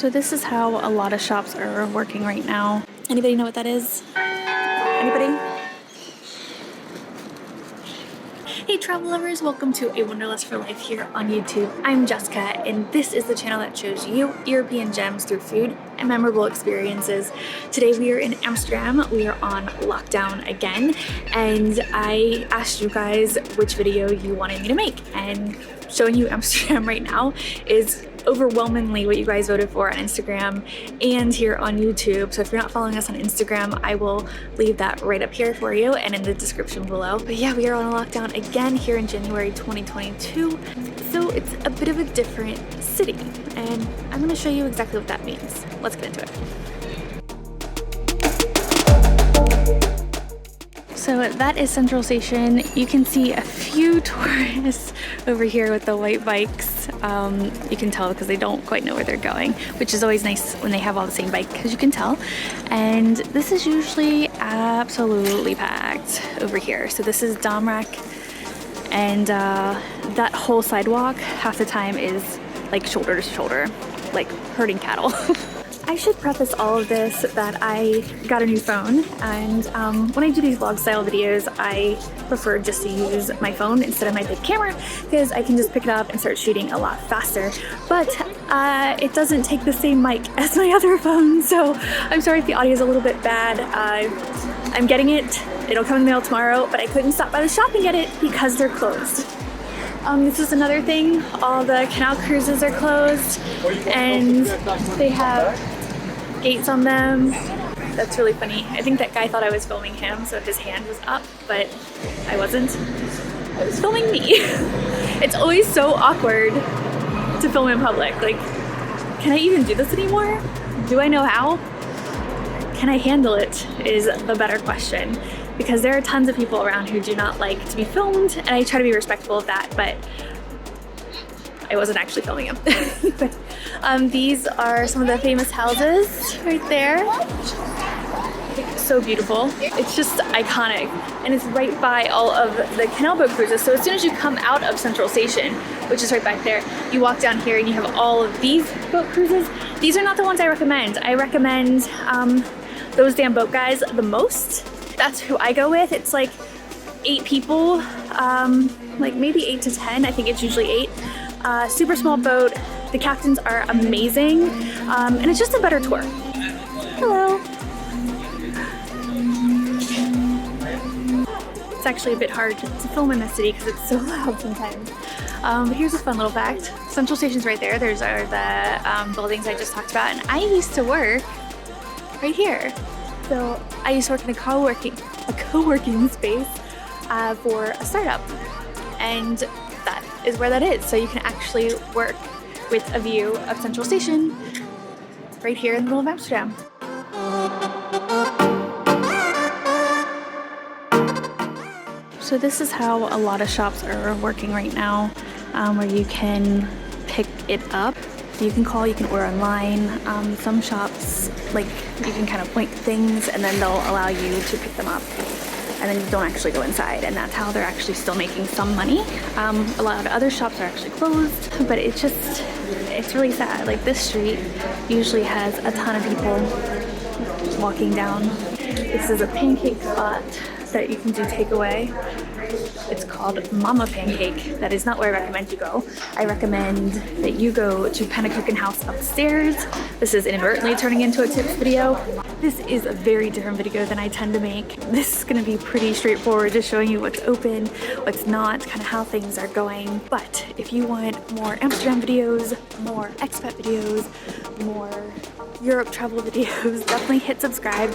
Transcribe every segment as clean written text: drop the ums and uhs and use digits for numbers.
So this is how a lot of shops are working right now. Anybody know what that is? Anybody? Hey travel lovers, welcome to A Wanderlust for Life here on YouTube. I'm Jessica and this is the channel that shows you European gems through food and memorable experiences. Today we are in Amsterdam. We are on lockdown again and I asked you guys which video you wanted me to make, and showing you Amsterdam right now is overwhelmingly what you guys voted for on Instagram and here on YouTube. So if you're not following us on Instagram, I will leave that right up here for you and in the description below. But yeah, we are on a lockdown again here in January 2022. So it's a bit of a different city and I'm going to show you exactly what that means. Let's get into it. So that is Central Station. You can see a few tourists over here with the white bikes. You can tell because they don't quite know where they're going, which is always nice when they have all the same bike because you can tell. And this is usually absolutely packed over here. So this is Damrak, and that whole sidewalk half the time is like shoulder to shoulder, like herding cattle. I should preface all of this that I got a new phone, and when I do these vlog style videos I prefer just to use my phone instead of my big camera because I can just pick it up and start shooting a lot faster, but it doesn't take the same mic as my other phone, so I'm sorry if the audio is a little bit bad. I'm getting it, it'll come in the mail tomorrow, but I couldn't stop by the shop and get it because they're closed. This is another thing, all the canal cruises are closed and they have gates on them. That's really funny. I think that guy thought I was filming him, so his hand was up, but I wasn't. I was filming me. It's always so awkward to film in public. Like, can I even do this anymore? Do I know how? Can I handle it is the better question, because there are tons of people around who do not like to be filmed, and I try to be respectful of that, but I wasn't actually filming him. These are some of the famous houses right there. So beautiful. It's just iconic, and it's right by all of the canal boat cruises. So as soon as you come out of Central Station, which is right back there, you walk down here and you have all of these boat cruises. These are not the ones I recommend. I recommend those damn boat guys the most. That's who I go with. It's like 8 people, like maybe 8 to 10. I think it's usually 8. Super small boat. The captains are amazing, and it's just a better tour. Hello. It's actually a bit hard to film in this city because it's so loud sometimes. But here's a fun little fact. Central Station's right there. There's the buildings I just talked about, and I used to work right here. So I used to work in a co-working space for a startup, and that is where that is. So you can actually work with a view of Central Station right here in the middle of Amsterdam. So this is how a lot of shops are working right now, where you can pick it up. You can call, you can order online. Some shops, like, you can kind of point things and then they'll allow you to pick them up, and then you don't actually go inside, and that's how they're actually still making some money. A lot of other shops are actually closed, but it's really sad. Like, this street usually has a ton of people walking down. This is a pancake spot that you can do takeaway. It's called Mama Pancake. That is not where I recommend you go. I recommend that you go to Pannenkoeken House upstairs. This is inadvertently turning into a tips video. This is a very different video than I tend to make. This is going to be pretty straightforward, just showing you what's open, what's not, kind of how things are going. But if you want more Amsterdam videos, more expat videos, more Europe travel videos, definitely hit subscribe.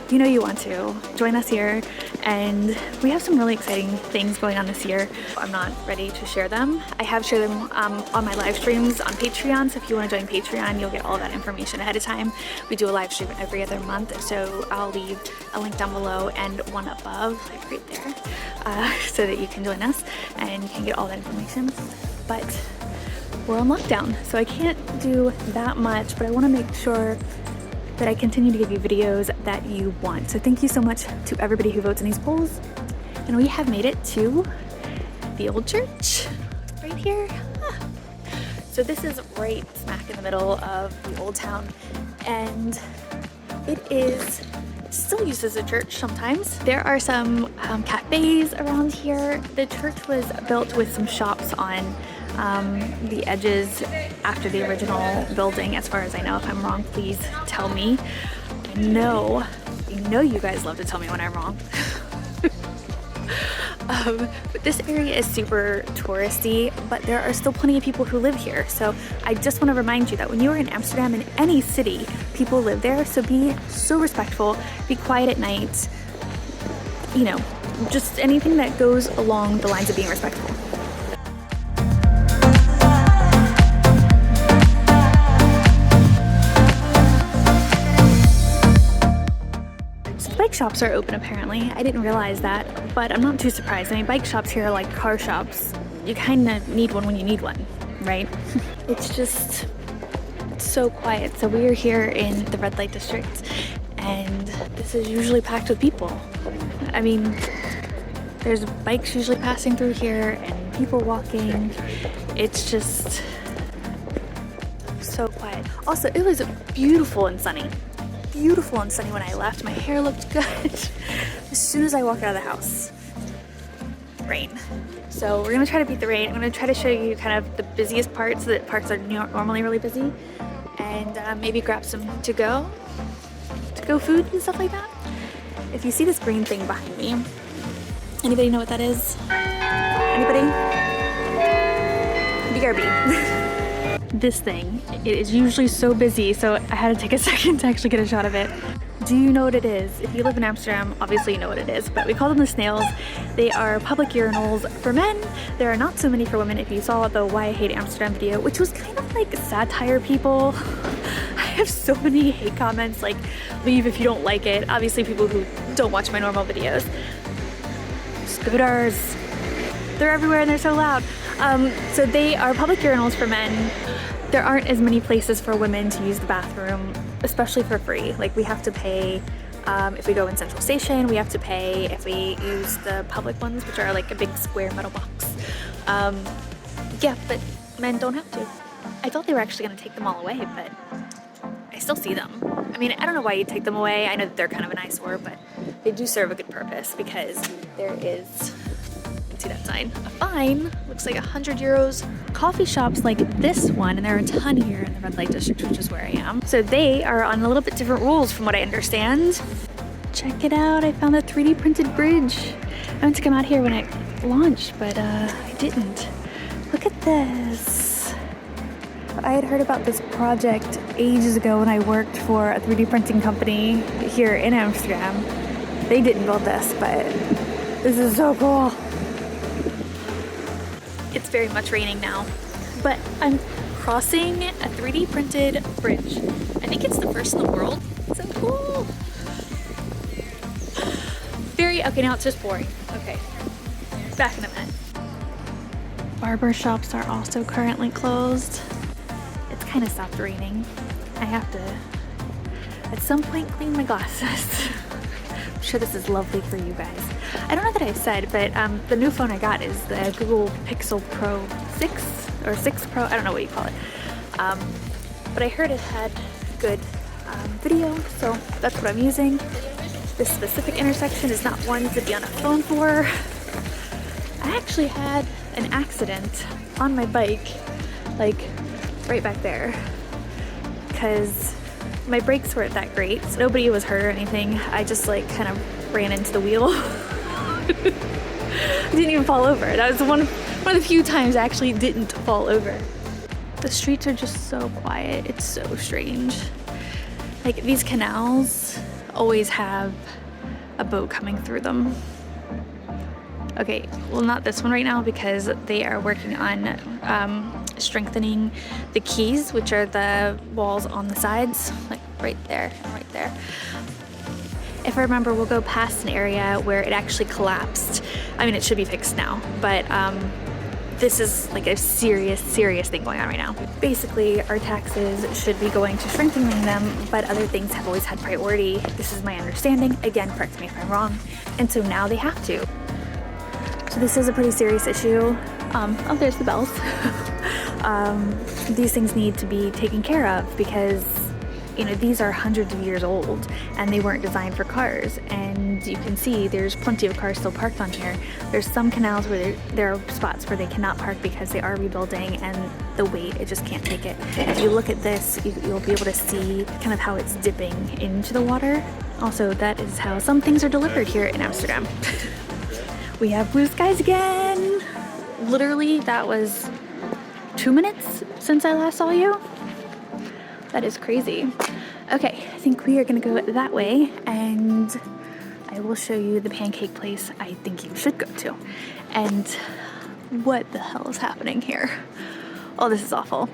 You know you want to. Join us here, and we have some really exciting things going on this year. I'm not ready to share them. I have shared them on my live streams on Patreon, so if you want to join Patreon, you'll get all that information ahead of time. We do a live stream every other month, so I'll leave a link down below and one above, like right there, so that you can join us and you can get all that information. But we're on lockdown, so I can't do that much, but I want to make sure that I continue to give you videos that you want. So thank you so much to everybody who votes in these polls. And we have made it to the old church right here. So this is right smack in the middle of the old town, and it is still used as a church sometimes. There are some cafes around here. The church was built with some shops on the edges after the original building, as far as I know. If I'm wrong, please tell me. I know you guys love to tell me when I'm wrong. But this area is super touristy, but there are still plenty of people who live here. So I just want to remind you that when you are in Amsterdam, in any city, people live there. So be so respectful, be quiet at night, you know, just anything that goes along the lines of being respectful. Bike shops are open apparently. I didn't realize that, but I'm not too surprised. I mean, bike shops here are like car shops. You kind of need one when you need one, right? It's just so quiet. So we are here in the red light district, and this is usually packed with people. I mean, there's bikes usually passing through here and people walking. It's just so quiet. Also, it was beautiful and sunny. Beautiful and sunny when I left. My hair looked good. As soon as I walked out of the house, rain. So we're gonna try to beat the rain. I'm gonna try to show you kind of the busiest parts, the parts that are normally really busy, and maybe grab some to-go food and stuff like that. If you see this green thing behind me, anybody know what that is? Anybody? BRB. This thing, it is usually so busy, so I had to take a second to actually get a shot of it. Do you know what it is? If you live in Amsterdam, obviously you know what it is, but we call them the snails. They are public urinals for men. There are not so many for women. If you saw the Why I Hate Amsterdam video, which was kind of like satire people. I have so many hate comments like, leave if you don't like it. Obviously people who don't watch my normal videos. Scooters. They're everywhere and they're so loud. So they are public urinals for men. There aren't as many places for women to use the bathroom, especially for free. Like we have to pay if we go in Central Station, we have to pay if we use the public ones, which are like a big square metal box. Yeah, but men don't have to. I thought they were actually gonna take them all away, but I still see them. I mean, I don't know why you'd take them away. I know that they're kind of an eyesore, but they do serve a good purpose because there is, see that sign, a fine, looks like 100 euros. Coffee shops like this one, and there are a ton here in the red light district, which is where I am. So they are on a little bit different rules from what I understand. Check it out, I found a 3D printed bridge. I meant to come out here when it launched, but I didn't. Look at this. I had heard about this project ages ago when I worked for a 3D printing company here in Amsterdam. They didn't build this, but this is so cool. It's very much raining now, but I'm crossing a 3D printed bridge. I think it's the first in the world. So cool. Okay, now it's just boring. Okay, back in a minute. Barber shops are also currently closed. It's kind of stopped raining. I have to, at some point, clean my glasses. I'm sure this is lovely for you guys. I don't know that I said, but the new phone I got is the Google Pixel Pro 6 or 6 Pro. I don't know what you call it. But I heard it had good video, so that's what I'm using. This specific intersection is not one to be on a phone for. I actually had an accident on my bike, like right back there, because my brakes weren't that great. So nobody was hurt or anything. I just like kind of ran into the wheel. I didn't even fall over. That was one of the few times I actually didn't fall over. The streets are just so quiet. It's so strange. Like these canals always have a boat coming through them. Okay, well not this one right now because they are working on strengthening the quays, which are the walls on the sides, like right there and right there. If I remember, we'll go past an area where it actually collapsed. I mean, it should be fixed now, but this is like a serious thing going on right now. Basically, our taxes should be going to strengthening them, but other things have always had priority. This is my understanding. Again, correct me if I'm wrong. And so now they have to. So this is a pretty serious issue. Oh, there's the bells. these things need to be taken care of because, you know, these are hundreds of years old and they weren't designed for cars. And you can see there's plenty of cars still parked on here. There's some canals where there are spots where they cannot park because they are rebuilding and the weight, it just can't take it. If you look at this, you'll be able to see kind of how it's dipping into the water. Also, that is how some things are delivered here in Amsterdam. We have blue skies again. Literally, that was 2 minutes since I last saw you. That is crazy. Okay, I think we are gonna go that way and I will show you the pancake place I think you should go to. And what the hell is happening here? Oh, this is awful.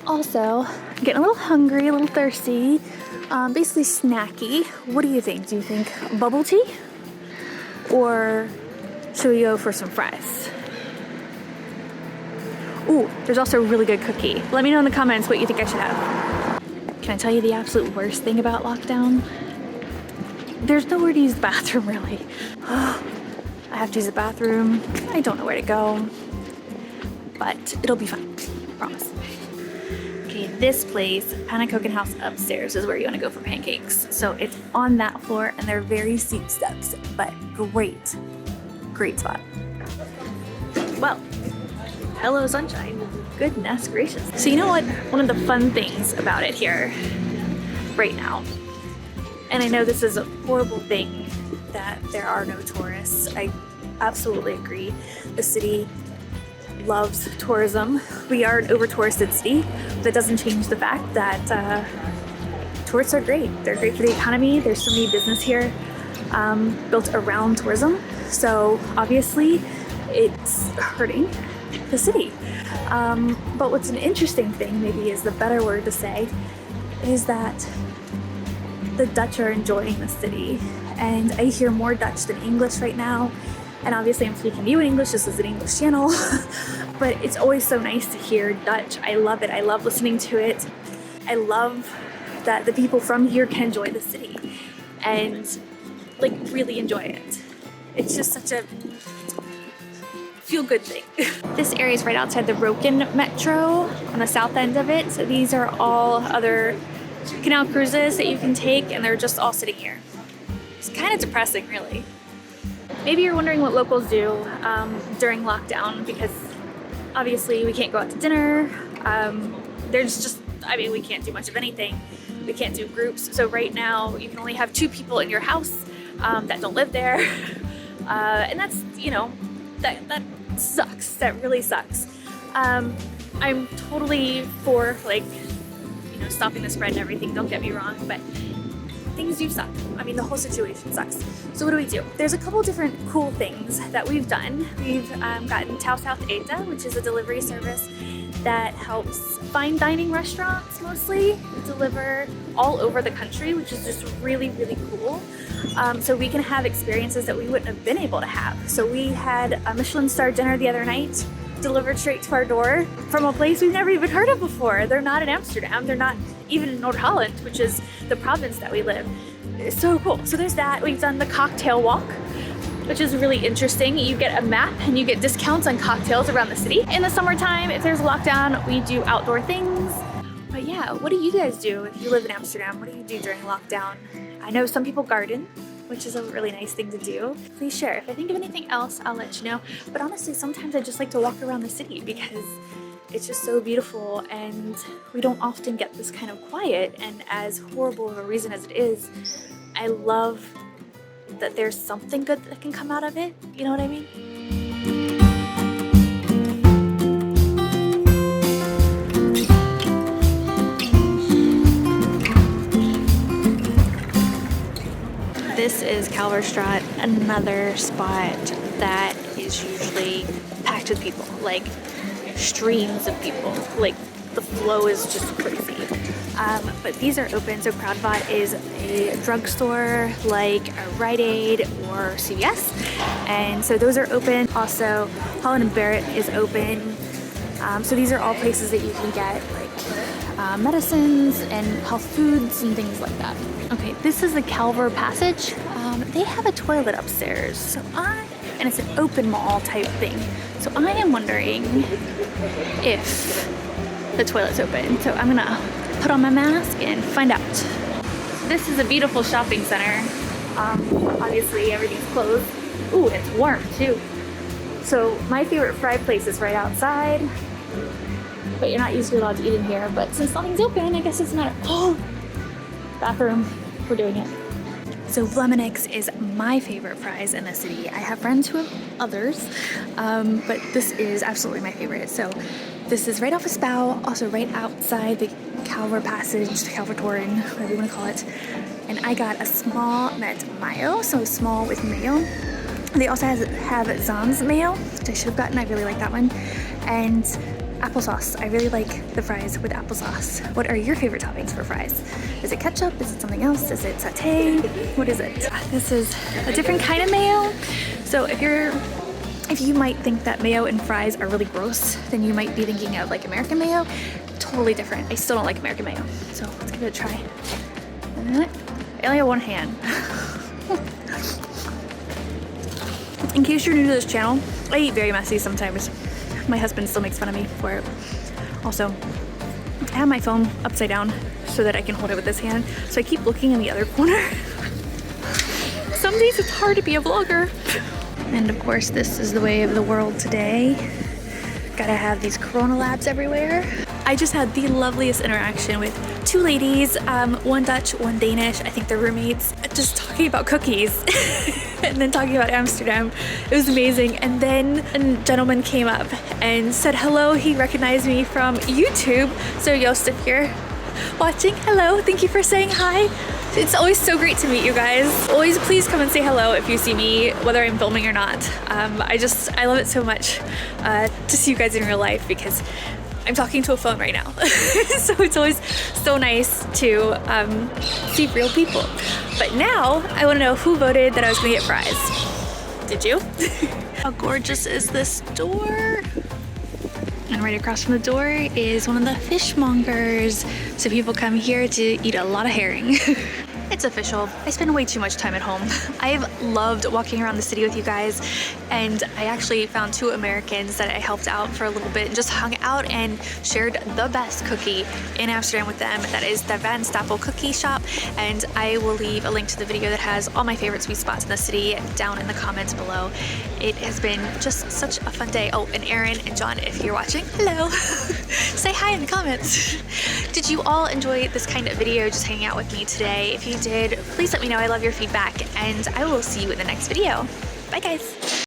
Also, I'm getting a little hungry, a little thirsty, basically snacky. What do you think? Do you think bubble tea? Or should we go for some fries? Ooh, there's also a really good cookie. Let me know in the comments what you think I should have. Can I tell you the absolute worst thing about lockdown? There's nowhere to use the bathroom, really. I have to use the bathroom. I don't know where to go, but it'll be fine, I promise. Okay, this place, Pannenkoeken House upstairs, is where you want to go for pancakes. So it's on that floor, and they're very steep steps, but great spot. Well, hello sunshine. Goodness gracious. So you know what? One of the fun things about it here right now, and I know this is a horrible thing that there are no tourists. I absolutely agree. The city loves tourism. We are an over-touristed city. That doesn't change the fact that tourists are great. They're great for the economy. There's so many business here built around tourism. So obviously it's hurting the city. But what's an interesting thing, maybe is the better word to say, is that the Dutch are enjoying the city. And I hear more Dutch than English right now. And obviously I'm speaking to you in English, this is an English channel. But it's always so nice to hear Dutch. I love it. I love listening to it. I love that the people from here can enjoy the city and like really enjoy it. It's just such a feel-good thing. This area is right outside the Roken metro on the south end of it. So these are all other canal cruises that you can take, and they're just all sitting here. It's kind of depressing, really. Maybe you're wondering what locals do during lockdown, because obviously we can't go out to dinner. There's just, I mean, we can't do much of anything. We can't do groups. So right now you can only have 2 people in your house that don't live there. And that's, you know, that sucks. That really sucks. I'm totally for, like, you know, stopping the spread and everything. Don't get me wrong, but things do suck. I mean, the whole situation sucks. So what do? There's a couple different cool things that we've done. We've gotten Tau South Eta, which is a delivery service that helps fine dining restaurants mostly deliver all over the country, which is just really, really cool. So we can have experiences that we wouldn't have been able to have. So we had a Michelin star dinner the other night delivered straight to our door from a place we've never even heard of before. They're not in Amsterdam. They're not even in Noord-Holland, which is the province that we live. It's so cool. So there's that. We've done the cocktail walk, which is really interesting. You get a map and you get discounts on cocktails around the city. In the summertime, if there's a lockdown, we do outdoor things. But yeah, what do you guys do if you live in Amsterdam? What do you do during lockdown? I know some people garden, which is a really nice thing to do. Please share. If I think of anything else, I'll let you know. But honestly, sometimes I just like to walk around the city because it's just so beautiful and we don't often get this kind of quiet. And as horrible of a reason as it is, I love that there's something good that can come out of it. You know what I mean? This is Kalverstraat, another spot that is usually packed with people, like streams of people. Like the flow is just crazy. But these are open, so Kruidvat is a drugstore like a Rite Aid or CVS, and so those are open. Also, Holland & Barrett is open. So these are all places that you can get like medicines and health foods and things like that. Okay, this is the Calver Passage. They have a toilet upstairs, and it's an open mall type thing. So I am wondering if the toilet's open. So I'm gonna put on my mask and find out. This is a beautiful shopping center. Obviously everything's closed. Ooh, it's warm too. So my favorite fry place is right outside, but you're not usually allowed to eat in here. But since nothing's open, I guess it doesn't matter. Oh, bathroom, we're doing it. So Vleminix is my favorite fries in the city. I have friends who have others, but this is absolutely my favorite. So this is right off of Spau, also right outside the Calver Passage, the Calvertoren, whatever you want to call it. And I got a small met mayo, so small with mayo. They also have Zams mayo, which I should have gotten. I really like that one. And applesauce. I really like the fries with applesauce. What are your favorite toppings for fries? Is it ketchup? Is it something else? Is it satay? What is it? This is a different kind of mayo. So if you might think that mayo and fries are really gross, then you might be thinking of like American mayo. Totally different. I still don't like American mayo. So let's give it a try. I only have one hand. In case you're new to this channel, I eat very messy sometimes. My husband still makes fun of me for it. Also, I have my phone upside down so that I can hold it with this hand. So I keep looking in the other corner. Some days it's hard to be a vlogger. And of course, this is the way of the world today. Gotta have these Corona labs everywhere. I just had the loveliest interaction with two ladies, one Dutch, one Danish. I think they're roommates, just talking about cookies and then talking about Amsterdam. It was amazing. And then a gentleman came up and said hello. He recognized me from YouTube. So Joost, if you're watching, hello, thank you for saying hi. It's always so great to meet you guys. Always please come and say hello if you see me, whether I'm filming or not. I love it so much to see you guys in real life because I'm talking to a phone right now. So it's always so nice to see real people. But now I want to know who voted that I was gonna get fries. Did you? How gorgeous is this door? And right across from the door is one of the fishmongers. So people come here to eat a lot of herring. It's official. I spend way too much time at home. I've loved walking around the city with you guys, and I actually found two Americans that I helped out for a little bit and just hung out and shared the best cookie in Amsterdam with them. That is the Van Stapel cookie shop, and I will leave a link to the video that has all my favorite sweet spots in the city down in the comments below. It has been just such a fun day. Oh, and Aaron and John, if you're watching, hello. Say hi in the comments. Did you all enjoy this kind of video, just hanging out with me today? If you did, please let me know. I love your feedback, and I will see you in the next video. Bye guys.